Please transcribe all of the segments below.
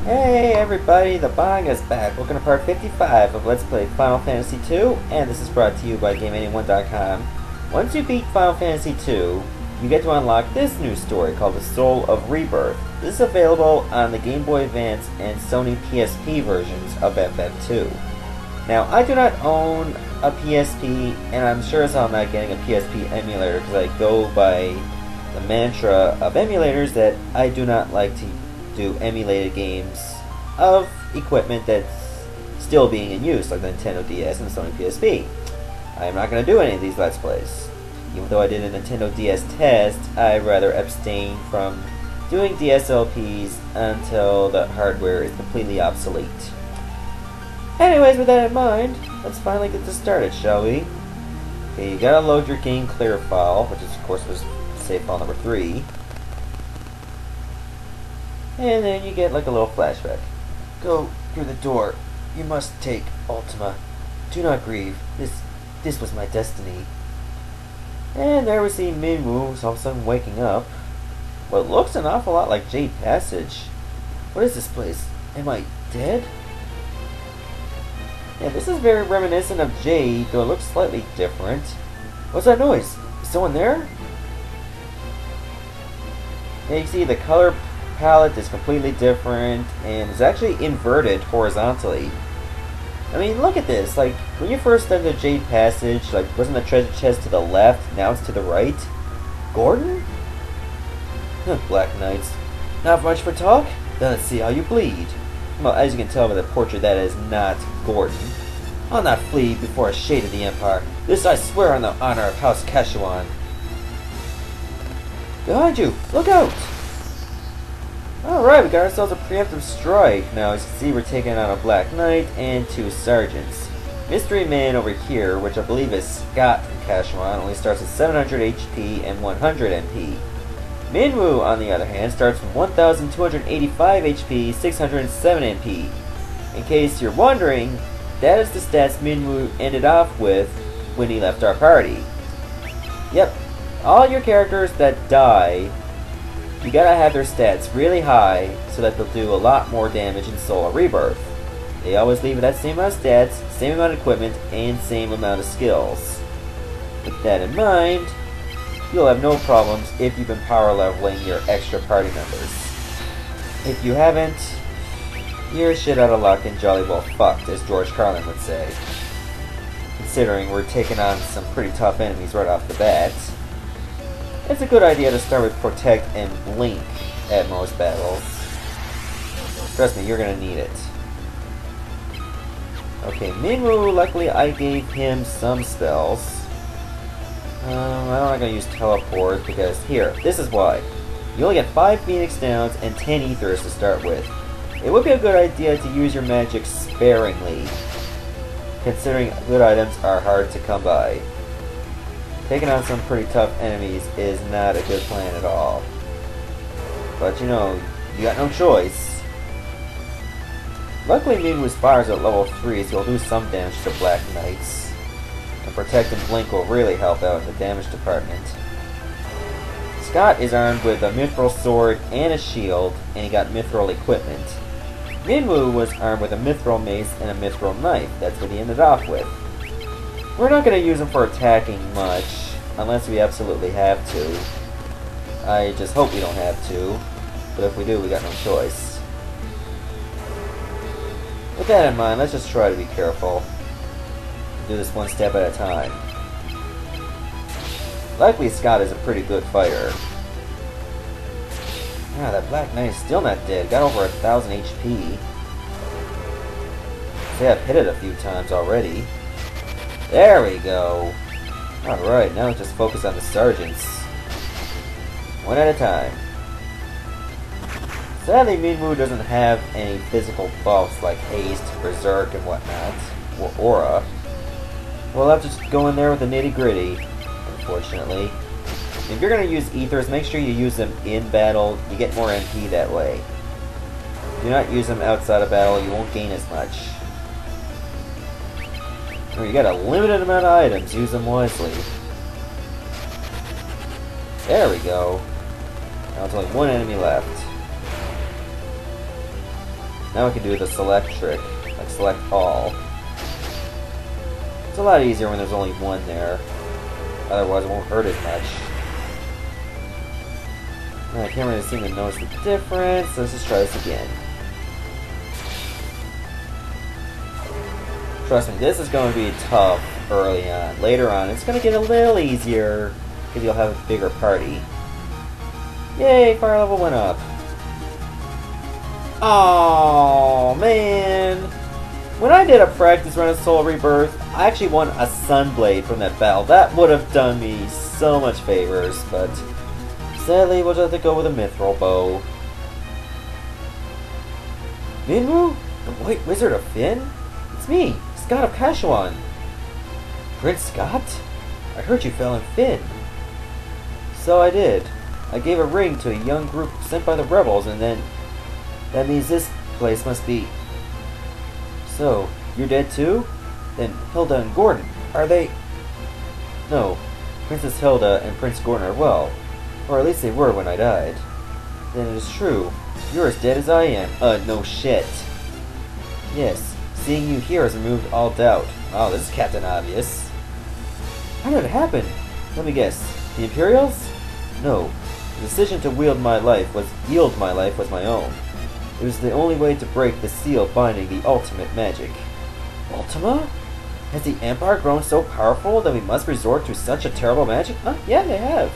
Hey everybody, the Bang is back. Welcome to part 55 of Let's Play Final Fantasy II, and this is brought to you by GameAnyone.com. Once you beat Final Fantasy II, you get to unlock this new story called The Soul of Rebirth. This is available on the Game Boy Advance and Sony PSP versions of FF2. Now, I do not own a PSP, and I'm sure as hell I'm not getting a PSP emulator because I go by the mantra of emulators that I do not like to do emulated games of equipment that's still being in use, like the Nintendo DS and the Sony PSP. I am not going to do any of these Let's Plays. Even though I did a Nintendo DS test, I'd rather abstain from doing DSLPs until the hardware is completely obsolete. Anyways, with that in mind, let's finally get this started, shall we? Okay, you gotta load your game clear file, which is, of course was save file number 3. And then you get like a little flashback. Go through the door. You must take Ultima. Do not grieve. This was my destiny. And there we see Minwu all of a sudden waking up. What looks an awful lot like Jade Passage. What is this place? Am I dead? Yeah, this is very reminiscent of Jade, though it looks slightly different. What's that noise? Is someone there? Yeah, you see the color palette is completely different and is actually inverted horizontally. I mean, look at this. Like, when you first entered the Jade Passage, like, wasn't the treasure chest to the left? Now it's to the right? Gordon? Black Knights. Not much for talk? Then let's see how you bleed. Well, as you can tell by the portrait, that is not Gordon. I'll not flee before a shade of the Empire. This I swear on the honor of House Kashuan. Behind you! Look out! Alright, we got ourselves a preemptive strike. Now, as you can see, we're taking on a Black Knight and 2 sergeants. Mystery Man over here, which I believe is Scott from Kashuan, only starts at 700 HP and 100 MP. Minwu, on the other hand, starts from 1,285 HP, 607 MP. In case you're wondering, that is the stats Minwu ended off with when he left our party. Yep, all your characters that die, you gotta have their stats really high so that they'll do a lot more damage in Soul of Rebirth. They always leave it at the same amount of stats, same amount of equipment, and same amount of skills. With that in mind, you'll have no problems if you've been power leveling your extra party members. If you haven't, you're shit out of luck and jolly well fucked, as George Carlin would say. Considering we're taking on some pretty tough enemies right off the bat, it's a good idea to start with Protect and Blink at most battles. Trust me, you're gonna need it. Okay, Minwu, luckily I gave him some spells. I'm not going to use teleport because, here, this is why. You only get 5 Phoenix Downs and 10 Ethers to start with. It would be a good idea to use your magic sparingly, considering good items are hard to come by. Taking on some pretty tough enemies is not a good plan at all. But you know, you got no choice. Luckily Minwu's fire is at level 3, so he'll do some damage to Black Knights. And Protect and Blink will really help out in the damage department. Scott is armed with a mithril sword and a shield, and he got mithril equipment. Minwu was armed with a mithril mace and a mithril knife. That's what he ended off with. We're not going to use him for attacking much, unless we absolutely have to. I just hope we don't have to, but if we do, we got no choice. With that in mind, let's just try to be careful. Do this one step at a time. Luckily, Scott is a pretty good fighter. Ah, that Black Knight is still not dead. Got over 1,000 HP. See, I've hit it a few times already. There we go. Alright, now let's just focus on the sergeants. One at a time. Sadly, Minwu doesn't have any physical buffs like haste, berserk, and whatnot. Or aura. We'll have to just go in there with the nitty-gritty, unfortunately. If you're going to use ethers, make sure you use them in battle. You get more MP that way. Do not use them outside of battle, you won't gain as much. Or you got a limited amount of items, use them wisely. There we go. Now there's only one enemy left. Now I can do the select trick, like select all. It's a lot easier when there's only one there. Otherwise, it won't hurt as much. I can't really seem to notice the difference, so let's just try this again. Trust me, this is going to be tough early on. Later on, it's going to get a little easier because you'll have a bigger party. Yay, fire level went up. Oh man! When I did a practice run of Soul Rebirth, I actually won a Sunblade from that battle. That would have done me so much favors, but sadly we'll just have to go with a Mithril Bow. Minwu? The White Wizard of Fynn? It's me, Scott of Kashuan. Prince Scott? I heard you fell in Fynn. So I did. I gave a ring to a young group sent by the rebels, and then... that means this place must be... So, you're dead too? Then Hilda and Gordon, are they... No, Princess Hilda and Prince Gordon are well. Or at least they were when I died. Then it is true. You're as dead as I am. No shit. Yes, seeing you here has removed all doubt. Oh, this is Captain Obvious. How did it happen? Let me guess. The Imperials? No. The decision to yield my life was my own. It was the only way to break the seal binding the ultimate magic. Ultima? Has the Empire grown so powerful that we must resort to such a terrible magic? Yeah, they have.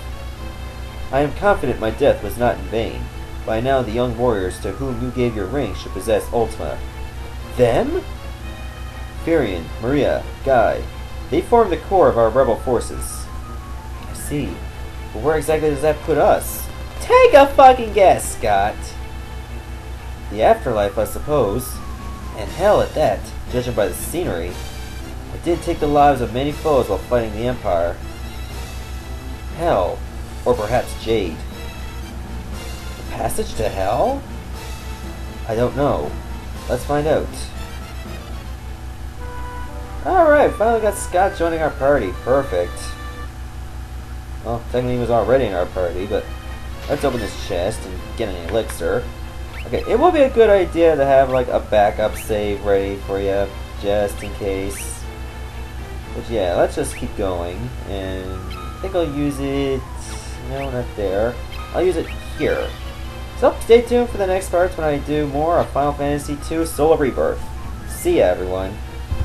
I am confident my death was not in vain. By now the young warriors to whom you gave your ring should possess Ultima. Them? Firion, Maria, Guy. They form the core of our rebel forces. I see. But where exactly does that put us? Take a fucking guess, Scott! The afterlife, I suppose. And hell at that, judging by the scenery. I did take the lives of many foes while fighting the Empire. Hell. Or perhaps Jade. The passage to hell? I don't know. Let's find out. Alright, finally got Scott joining our party. Perfect. Well, technically he was already in our party, but let's open this chest and get an elixir. Okay, it will be a good idea to have like a backup save ready for you, just in case. But yeah, let's just keep going, and I think I'll use it... No, not there. I'll use it here. So, stay tuned for the next parts when I do more of Final Fantasy II Soul Rebirth. See ya, everyone.